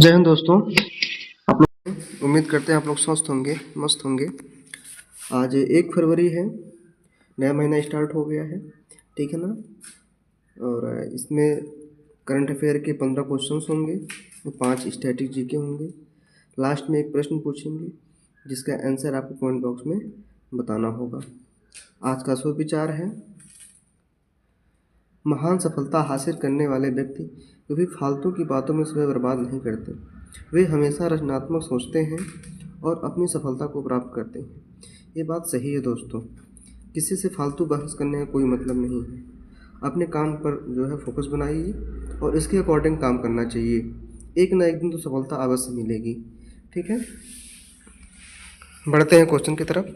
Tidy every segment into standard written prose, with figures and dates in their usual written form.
जय हिंद दोस्तों। आप लोग उम्मीद करते हैं आप लोग स्वस्थ होंगे, मस्त होंगे। आज 1 फरवरी है, नया महीना स्टार्ट हो गया है, ठीक है ना। और इसमें करंट अफेयर के 15 क्वेश्चंस होंगे, 5 स्टैटिक जीके होंगे। लास्ट में एक प्रश्न पूछेंगे जिसका आंसर आपको कमेंट बॉक्स में बताना होगा। आज का शुभ विचार है, महान सफलता हासिल करने वाले व्यक्ति कभी फालतू की बातों में समय बर्बाद नहीं करते। वे हमेशा रचनात्मक सोचते हैं और अपनी सफलता को प्राप्त करते हैं। ये बात सही है दोस्तों, किसी से फालतू बहस करने का कोई मतलब नहीं है। अपने काम पर जो है फोकस बनाइए और इसके अकॉर्डिंग काम करना चाहिए। एक ना एक दिन तो सफलता अवश्य मिलेगी, ठीक है। बढ़ते हैं क्वेश्चन की तरफ।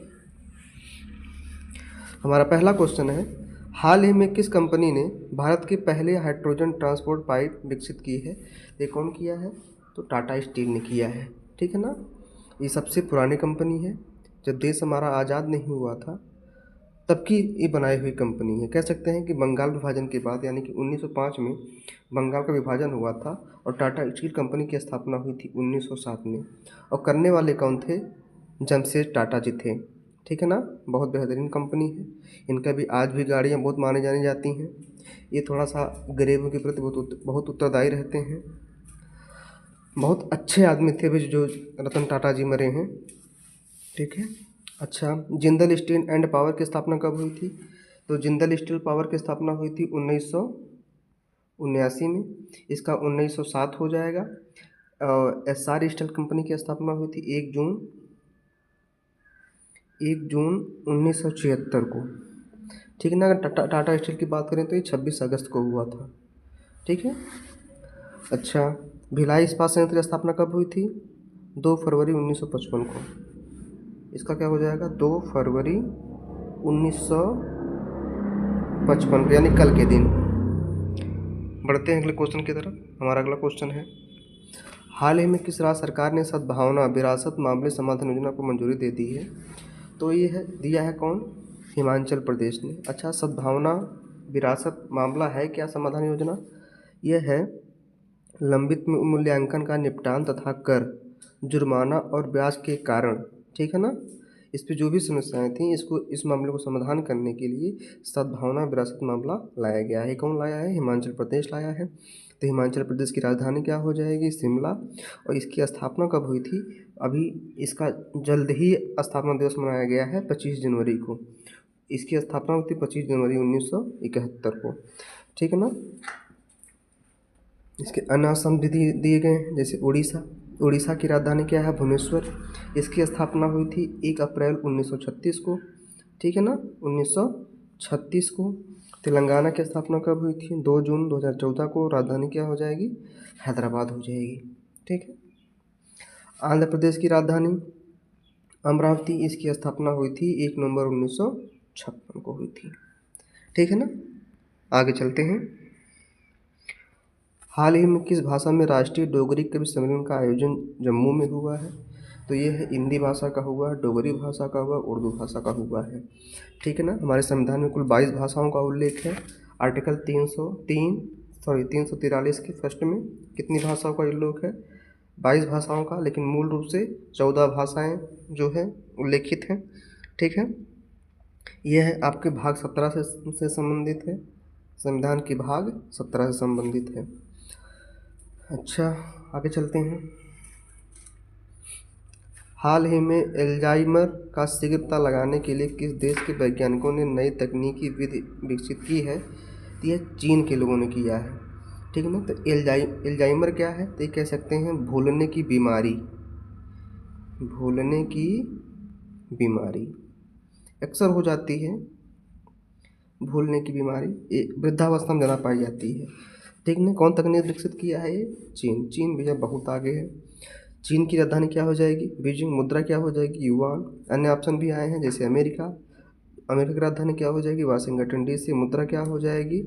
हमारा पहला क्वेश्चन है, हाल ही में किस कंपनी ने भारत के पहले हाइड्रोजन ट्रांसपोर्ट पाइप विकसित की है। ये कौन किया है? तो टाटा स्टील ने किया है, ठीक है ना। ये सबसे पुरानी कंपनी है। जब देश हमारा आज़ाद नहीं हुआ था तब की ये बनाई हुई कंपनी है। कह सकते हैं कि बंगाल विभाजन के बाद, यानी कि 1905 में बंगाल का विभाजन हुआ था और टाटा स्टील कंपनी की स्थापना हुई थी 1907 में। और करने वाले कौन थे? जमशेद टाटा जी थे, ठीक है ना। बहुत बेहतरीन कंपनी है। इनका भी आज भी गाड़ियाँ बहुत मानी जानी जाती हैं। ये थोड़ा सा गरीबों के प्रति बहुत उत्तरदायी रहते हैं। बहुत अच्छे आदमी थे भी जो रतन टाटा जी मरे हैं, ठीक है। अच्छा, जिंदल स्टील एंड पावर की स्थापना कब हुई थी? तो जिंदल स्टील पावर की स्थापना हुई थी 1979 में। इसका 1907 हो जाएगा। एसआर स्टील कंपनी की स्थापना हुई थी 1 जून 1976 को, ठीक है ना। अगर टाटा स्टील की बात करें तो ये 26 अगस्त को हुआ था, ठीक है। अच्छा, भिलाई इस्पात संयंत्र की स्थापना कब हुई थी? 2 फरवरी 1955 को। इसका क्या हो जाएगा? 2 फरवरी 1955 यानी कल के दिन। बढ़ते हैं अगले क्वेश्चन की तरफ। हमारा अगला क्वेश्चन है, हाल ही में किस राज्य सरकार ने सद्भावना विरासत मामले समाधान योजना को मंजूरी दे दी है? तो ये है दिया है कौन? हिमाचल प्रदेश ने। अच्छा, सद्भावना विरासत मामला है क्या समाधान योजना? यह है लंबित मूल्यांकन का निपटान तथा कर, जुर्माना और ब्याज के कारण, ठीक है ना। इस पे जो भी समस्याएं थी इसको इस मामले को समाधान करने के लिए सद्भावना विरासत मामला लाया गया है। कौन लाया है? हिमाचल प्रदेश लाया है। तो हिमाचल प्रदेश की राजधानी क्या हो जाएगी? शिमला। और इसकी स्थापना कब हुई थी? अभी इसका जल्द ही स्थापना दिवस मनाया गया है 25 जनवरी को। इसकी स्थापना हुई थी 25 जनवरी 1971 को, ठीक है ना। इसके अन्य असम भी दिए गए हैं, जैसे उड़ीसा की राजधानी क्या है? भुवनेश्वर। इसकी स्थापना हुई थी 1 अप्रैल 1936 को, ठीक है ना, 1936 को। तेलंगाना की स्थापना कब हुई थी? 2 जून 2014 को। राजधानी क्या हो जाएगी? हैदराबाद हो जाएगी, ठीक है। आंध्र प्रदेश की राजधानी अमरावती। इसकी स्थापना हुई थी 1 नवंबर 1956 को हुई थी, ठीक है ना। आगे चलते हैं। हाल ही में किस भाषा में राष्ट्रीय डोगरी कवि सम्मेलन का आयोजन जम्मू में हुआ है? तो ये है हिंदी भाषा का हुआ, डोगरी भाषा का हुआ, उर्दू भाषा का हुआ है, ठीक है ना। हमारे संविधान में कुल 22 भाषाओं का उल्लेख है। आर्टिकल 343 के फर्स्ट में कितनी भाषाओं का उल्लेख है? 22 भाषाओं का, लेकिन मूल रूप से 14 भाषाएँ जो है उल्लेखित हैं, ठीक है। यह है आपके भाग 17 से संबंधित है। संविधान के भाग 17 से संबंधित है। अच्छा, आगे चलते हैं। हाल ही में एल्जाइमर का शीघ्र पता लगाने के लिए किस देश के वैज्ञानिकों ने नई तकनीकी विधि विकसित की है? तो यह चीन के लोगों ने किया है, ठीक है ना। तो एल्जाइमर क्या है? तो ये कह सकते हैं भूलने की बीमारी। भूलने की बीमारी अक्सर हो जाती है। भूलने की बीमारी ये वृद्धावस्था में ज़्यादा पाई जाती है, ठीक है। कौन तकनीक विकसित किया है? ये चीन भैया बहुत आगे है। चीन की राजधानी क्या हो जाएगी? बीजिंग। मुद्रा क्या हो जाएगी? युआन। अन्य ऑप्शन भी आए हैं, जैसे अमेरिका की राजधानी क्या हो जाएगी? Washington DC. मुद्रा क्या हो जाएगी?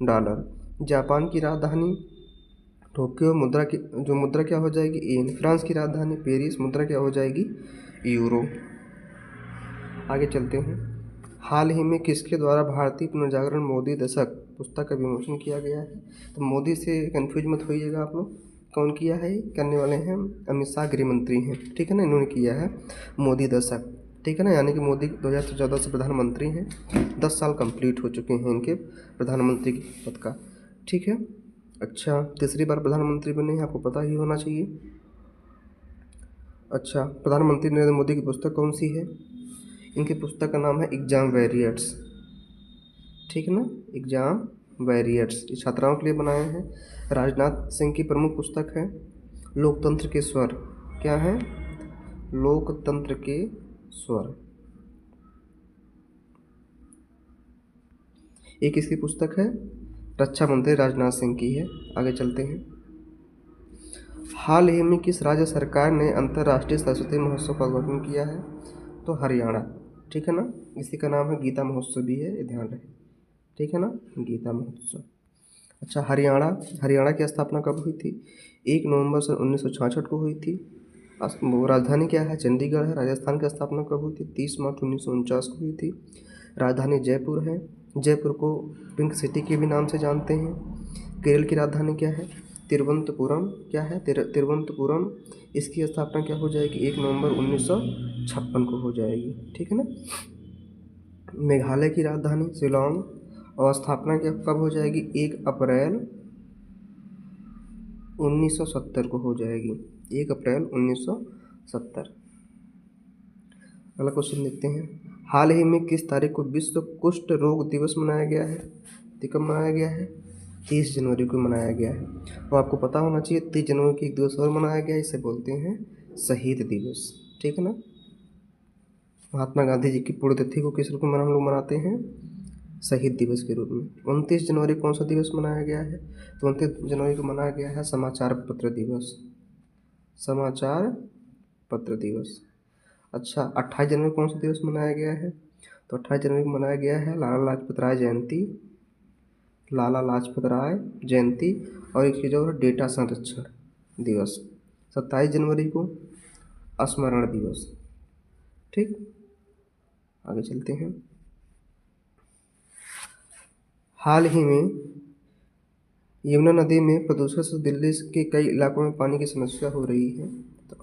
डॉलर। जापान की राजधानी टोक्यो। मुद्रा क्या हो जाएगी? येन। फ्रांस की राजधानी पेरिस। मुद्रा क्या हो जाएगी? यूरो। आगे चलते हैं। हाल ही में किसके द्वारा भारतीय पुनर्जागरण मोदी दशक पुस्तक का विमोचन किया गया है? तो मोदी से कंफ्यूज मत होइएगा आप लोग, कौन किया है, करने वाले हैं अमित शाह, गृह मंत्री हैं, ठीक है ना, इन्होंने किया है मोदी दशक, ठीक है ना, यानी कि मोदी 2014 से प्रधानमंत्री हैं, 10 साल कंप्लीट हो चुके हैं इनके प्रधानमंत्री के पद का, ठीक है। अच्छा, तीसरी बार प्रधानमंत्री बने हैं, आपको पता ही होना चाहिए। अच्छा, प्रधानमंत्री नरेंद्र मोदी की पुस्तक कौन सी है, इनकी पुस्तक का नाम है एग्जाम वॉरियर्स, ठीक है ना, एग्जाम वॉरियर्स, ये छात्राओं के लिए बनाए हैं। राजनाथ सिंह की प्रमुख पुस्तक है लोकतंत्र के स्वर, क्या है, लोकतंत्र के स्वर, एक इसकी पुस्तक है रक्षा मंत्री राजनाथ सिंह की है। आगे चलते हैं। हाल ही में किस राज्य सरकार ने अंतर्राष्ट्रीय सरस्वती महोत्सव का उद्घाटन किया है, तो हरियाणा, ठीक है ना, इसी का नाम है गीता महोत्सव भी है, ये ध्यान रहे, ठीक है ना, गीता महोत्सव। अच्छा, हरियाणा की स्थापना कब हुई थी, 1 नवंबर सन 1966 को हुई थी। वो राजधानी क्या है, चंडीगढ़ है। राजस्थान की स्थापना कब हुई थी, 30 मार्च 1949 को हुई थी। राजधानी जयपुर है, जयपुर को पिंक सिटी के भी नाम से जानते हैं। केरल की राजधानी क्या है, तिरुवनंतपुरम, क्या है, तिरुवनंतपुरम। इसकी स्थापना क्या हो जाएगी, 1 नवंबर 1956 को हो जाएगी, ठीक है ना। मेघालय की राजधानी शिलोंग, और स्थापना क्या कब हो जाएगी, 1 अप्रैल 1970 को हो जाएगी, 1 अप्रैल 1970। अगला क्वेश्चन देखते हैं। हाल ही में किस तारीख को विश्व कुष्ठ रोग दिवस मनाया गया है, तो कब मनाया गया है, 30 जनवरी को मनाया गया है। तो आपको पता होना चाहिए 30 जनवरी को एक दिवस और मनाया गया है, इसे बोलते हैं शहीद दिवस, ठीक है ना। महात्मा गांधी जी की पुण्यतिथि को किस रूप में हम लोग मनाते हैं, शहीद दिवस के रूप में। 29 जनवरी कौन सा दिवस मनाया गया है, तो 29 जनवरी को मनाया गया है समाचार पत्र दिवस, समाचार पत्र दिवस। अच्छा, 28 जनवरी कौन सा दिवस मनाया गया है, तो 28 जनवरी को मनाया गया है लाला लाजपत राय जयंती, लाला लाजपत राय जयंती। और एक चीज़ और, डेटा संरक्षण दिवस। 27 जनवरी को स्मरण दिवस, ठीक। आगे चलते हैं। हाल ही में यमुना नदी में प्रदूषण से दिल्ली के कई इलाकों में पानी की समस्या हो रही है, तो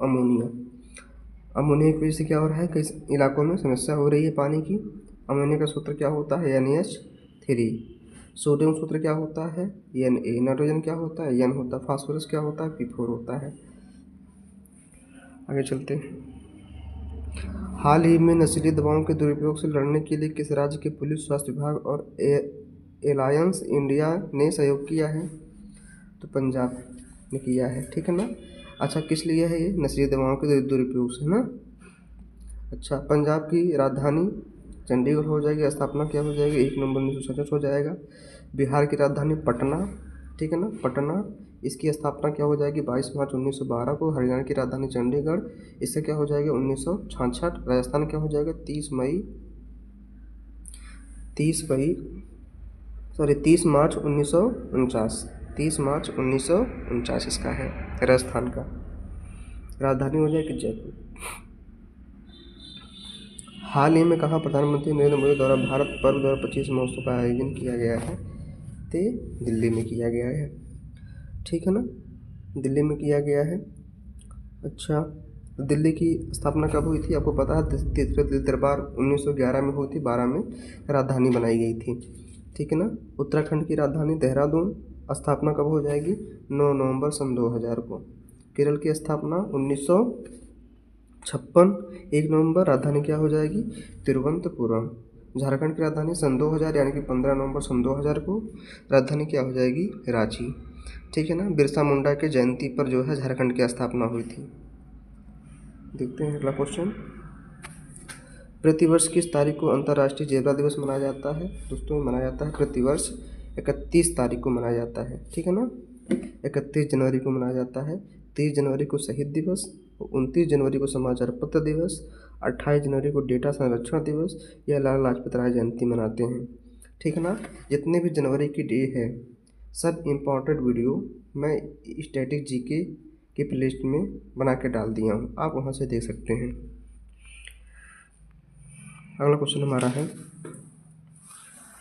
अमोनिया की वजह से क्या हो रहा है, कई इलाकों में समस्या हो रही है पानी की। अमोनिया का सूत्र क्या होता है, NH3। सोडियम सूत्र क्या होता है, Na। नाइट्रोजन क्या होता है, N होता है। फास्फोरस क्या होता है, P4 होता है। आगे चलते हैं। हाल ही में नशीली दवाओं के दुरुपयोग से लड़ने के लिए किस राज्य के पुलिस, स्वास्थ्य विभाग और एलायंस इंडिया ने सहयोग किया है, तो पंजाब ने किया है, ठीक है ना। अच्छा, किस लिए है ये, नशीली दवाओं के दुरुपयोग से, है ना। अच्छा, पंजाब की राजधानी चंडीगढ़ हो जाएगी, स्थापना क्या हो जाएगी, 1 नवंबर 1967 हो जाएगा। बिहार की राजधानी पटना, ठीक है ना, पटना, इसकी स्थापना क्या हो जाएगी, 22 मार्च 1912 को। हरियाणा की राजधानी चंडीगढ़, इससे क्या हो जाएगा, 1966। राजस्थान क्या हो जाएगा, 30 मार्च 1949, 30 मार्च 1949 इसका है, राजस्थान का। राजधानी हो जाएगी जयपुर। हाल ही में कहाँ प्रधानमंत्री नरेंद्र मोदी द्वारा भारत पर्व 2025 महोत्सव का आयोजन किया गया है, तो दिल्ली में किया गया है, ठीक है ना, दिल्ली में किया गया है। अच्छा, दिल्ली की स्थापना कब हुई थी, आपको पता है, तीसरे दिल्ली दरबार 1911 में हुई थी, 12 में राजधानी बनाई गई थी, ठीक है ना। उत्तराखंड की राजधानी देहरादून, स्थापना कब हो जाएगी, 9 नवंबर सन 2000 को। केरल की स्थापना 1956, 1 नवंबर, राजधानी क्या हो जाएगी, तिरुवनंतपुरम। झारखंड की राजधानी सन 2000 यानी कि 15 नवंबर सन 2000 को, राजधानी क्या हो जाएगी, रांची, ठीक है ना। बिरसा मुंडा के जयंती पर जो है झारखंड की स्थापना हुई थी। देखते हैं अगला क्वेश्चन। प्रतिवर्ष किस तारीख को अंतर्राष्ट्रीय जेब्रा दिवस मनाया जाता है, दोस्तों मनाया जाता है प्रतिवर्ष 31 तारीख को मनाया जाता है, ठीक है ना। 31 जनवरी को मनाया जाता है। 30 जनवरी को शहीद दिवस, 29 जनवरी को समाचार पत्र दिवस, 28 जनवरी को डेटा संरक्षण दिवस या लाला लाजपत राय जयंती मनाते हैं, ठीक है ना। जितने भी जनवरी की डे है, सब इम्पॉर्टेंट वीडियो मैं स्टैटिक जीके की प्लेलिस्ट में बना के डाल दिया हूँ, आप वहाँ से देख सकते हैं। अगला क्वेश्चन हमारा है,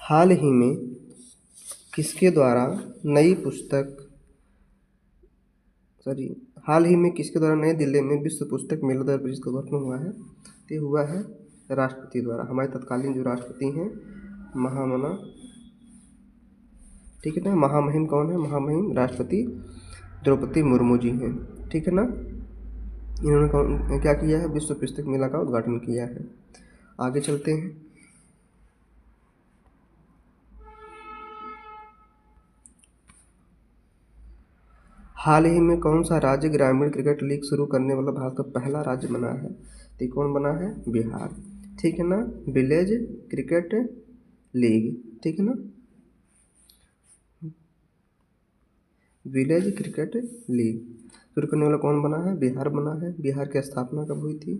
हाल ही में किसके द्वारा नई पुस्तक सॉरी हाल ही में किसके द्वारा नई दिल्ली में विश्व पुस्तक मेला 2025 का उद्घाटन हुआ है? तो ये हुआ है राष्ट्रपति द्वारा। हमारे तत्कालीन जो राष्ट्रपति हैं महामना, ठीक है ना, महामहिम कौन है? महामहिम राष्ट्रपति द्रौपदी मुर्मू जी हैं, ठीक है ना। इन्होंने क्या किया है? विश्व पुस्तक मेला का उद्घाटन किया है। आगे चलते हैं। हाल ही में कौन सा राज्य ग्रामीण क्रिकेट लीग शुरू करने वाला भारत का पहला राज्य बना है? तो कौन बना है? बिहार, ठीक है ना। विलेज क्रिकेट लीग, ठीक है ना, विलेज क्रिकेट लीग शुरू करने वाला कौन बना है? बिहार बना है। बिहार की स्थापना कब हुई थी?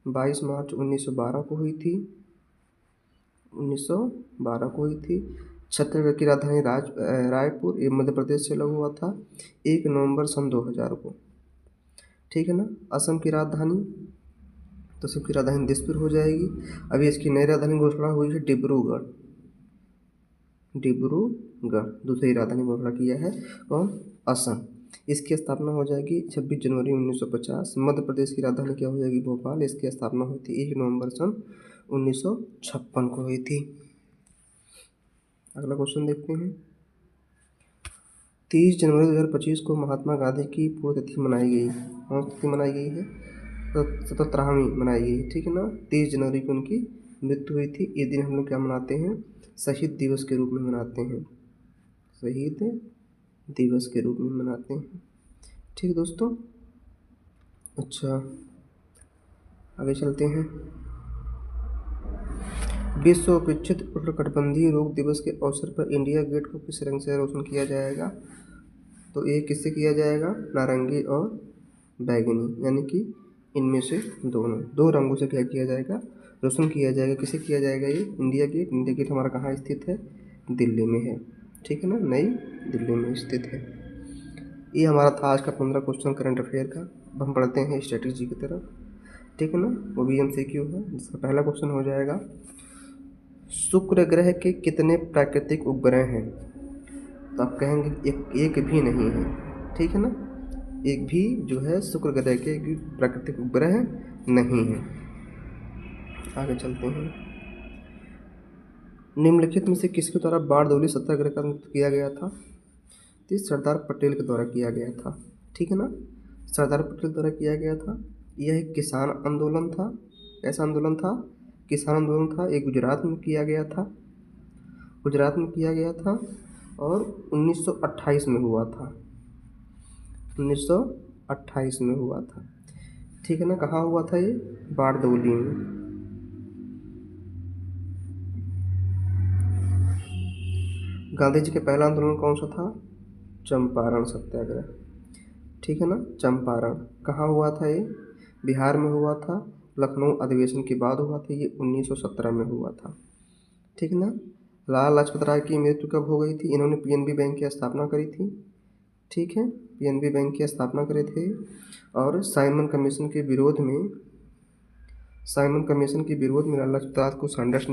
22 मार्च 1912 को हुई थी। 1912 को हुई थी। छत्तीसगढ़ की राजधानी रायपुर, ये मध्य प्रदेश से अलग हुआ था 1 नवंबर सन 2000 को, ठीक है ना। असम की राजधानी, तो असम की राजधानी दिसपुर हो जाएगी। अभी इसकी नई राजधानी घोषणा हुई है डिब्रूगढ़, डिब्रूगढ़ दूसरी राजधानी घोषणा किया है कौन? असम। इसकी स्थापना हो जाएगी 26 जनवरी 1950। मध्य प्रदेश की राजधानी क्या हो जाएगी? भोपाल। इसकी स्थापना हुई थी 1 नवंबर सन 1956 को हुई थी। अगला क्वेश्चन देखते हैं। 30 जनवरी 2025 को महात्मा गांधी की पुण्यतिथि मनाई गई। कौन सी तिथि मनाई गई है? तो 77वीं मनाई गई है, ठीक है ना। 30 जनवरी को उनकी मृत्यु हुई थी। ये दिन हम लोग क्या मनाते हैं? शहीद दिवस के रूप में मनाते हैं, शहीद दिवस के रूप में मनाते हैं, ठीक है दोस्तों। अच्छा आगे चलते हैं। विश्व अपेक्षित उष्णकटिबंधीय रोग दिवस के अवसर पर इंडिया गेट को किस रंग से रोशन किया जाएगा? तो ये किससे किया जाएगा? नारंगी और बैगनी, यानी कि इनमें से दो रंगों से क्या किया जाएगा? रोशन किया जाएगा। किसे किया जाएगा? ये इंडिया गेट। इंडिया गेट हमारा कहाँ स्थित है? दिल्ली में है, ठीक है ना, नई दिल्ली में स्थित है। ये हमारा था आज का 15 क्वेश्चन करंट अफेयर का। अब हम पढ़ते हैं स्ट्रेटजी की तरफ, ठीक है ना। वो भी MCQ है, जिसका पहला क्वेश्चन हो जाएगा शुक्र ग्रह के कितने प्राकृतिक उपग्रह हैं? तो आप कहेंगे एक भी नहीं है, ठीक है ना, एक भी जो है शुक्र ग्रह के प्राकृतिक उपग्रह नहीं है। आगे चलते हैं। निम्नलिखित में से किसके द्वारा बारडोली सत्याग्रह का किया गया था? तो सरदार पटेल के द्वारा किया गया था, ठीक है ना, सरदार पटेल द्वारा किया गया था। यह एक किसान आंदोलन था। ऐसा आंदोलन था, किसान आंदोलन था। ये गुजरात में किया गया था, गुजरात में किया गया था और 1928 में हुआ था, 1928 में हुआ था, ठीक है ना। कहाँ हुआ था ये? बारडोली में। गांधी जी का पहला आंदोलन कौन सा था? चंपारण सत्याग्रह, ठीक है ना, चंपारण। कहाँ हुआ था ये? बिहार में हुआ था। लखनऊ अधिवेशन के बाद हुआ था। ये 1917 में हुआ था, ठीक है ना। लाला लाजपत राय की मृत्यु कब हो गई थी? इन्होंने PNB बैंक की स्थापना करी थी, ठीक है, PNB बैंक की स्थापना करे थे। और साइमन कमीशन के विरोध में लाला लाजपत राय को सैंडर्स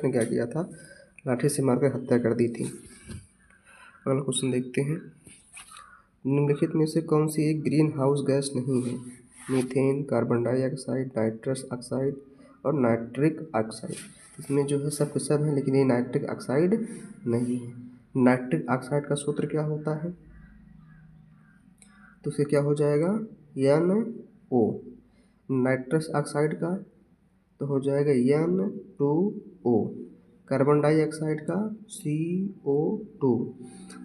ने क्या किया था? लाठी से मारकर हत्या कर दी थी। अगला क्वेश्चन देखते हैं। निम्नलिखित में से कौन सी एक ग्रीन हाउस गैस नहीं है? Methane, carbon dioxide, nitrous oxide और नाइट्रिक ऑक्साइड। इसमें जो है सब के सब हैं, लेकिन ये नाइट्रिक ऑक्साइड नहीं है। नाइट्रिक ऑक्साइड का सूत्र क्या होता है? तो उसे क्या हो जाएगा? NO। नाइट्रस ऑक्साइड का तो हो जाएगा N2O। कार्बन डाइऑक्साइड का CO2।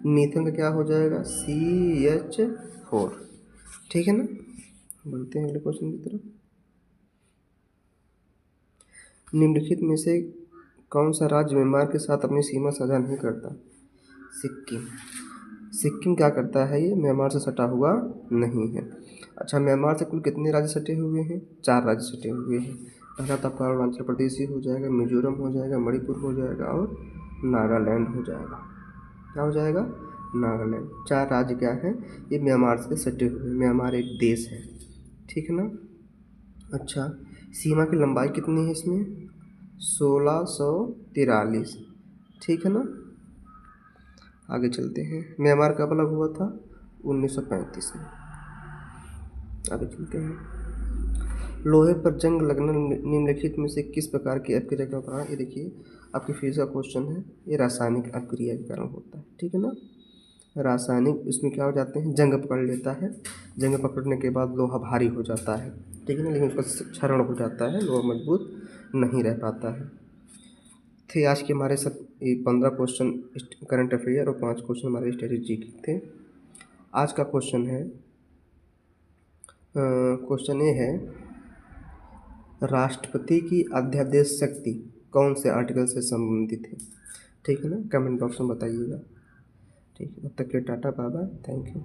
मीथेन का क्या हो जाएगा? CH4, ठीक है ना। बढ़ते हैं अगले क्वेश्चन की तरफ। निम्नलिखित में से कौन सा राज्य म्यांमार के साथ अपनी सीमा साझा नहीं करता? सिक्किम। सिक्किम क्या करता है? ये म्यांमार से सटा हुआ नहीं है। अच्छा, म्यांमार से कुल कितने राज्य सटे हुए हैं? 4 राज्य सटे हुए हैं। पहला तो आपका अरुणाचल प्रदेश ही हो जाएगा, मिजोरम हो जाएगा, मणिपुर हो जाएगा और नागालैंड हो जाएगा। क्या हो जाएगा? नागालैंड। 4 राज्य क्या है? ये म्यांमार से सटे हुए। म्यांमार एक देश है, ठीक है ना। अच्छा, सीमा की लंबाई कितनी है इसमें? 1643, ठीक है ना। आगे चलते हैं। म्यांमार कब अलग हुआ था? 1935 में। आगे चलते हैं। लोहे पर जंग लगना निम्नलिखित में से किस प्रकार की अपक्रिया का कारण? ये देखिए आपके फिजिक्स का क्वेश्चन है, ये रासायनिक अपक्रिया के कारण होता है, ठीक है ना। रासायनिक इसमें क्या हो जाते हैं, जंग पकड़ लेता है, जंग पकड़ने के बाद लोहा भारी हो जाता है, ठीक है ना, लेकिन उसका क्षरण हो जाता है, लोहा मजबूत नहीं रह पाता है। थे आज के हमारे सब 15 क्वेश्चन करंट अफेयर और 5 क्वेश्चन हमारे स्ट्रेटेजी के थे। आज का क्वेश्चन है, क्वेश्चन ये है, राष्ट्रपति की अध्यादेश शक्ति कौन से आर्टिकल से संबंधित है? ठीक है ना, कमेंट बॉक्स में बताइएगा। ठीक है, तब तक के ta-ta bye bye, thank you.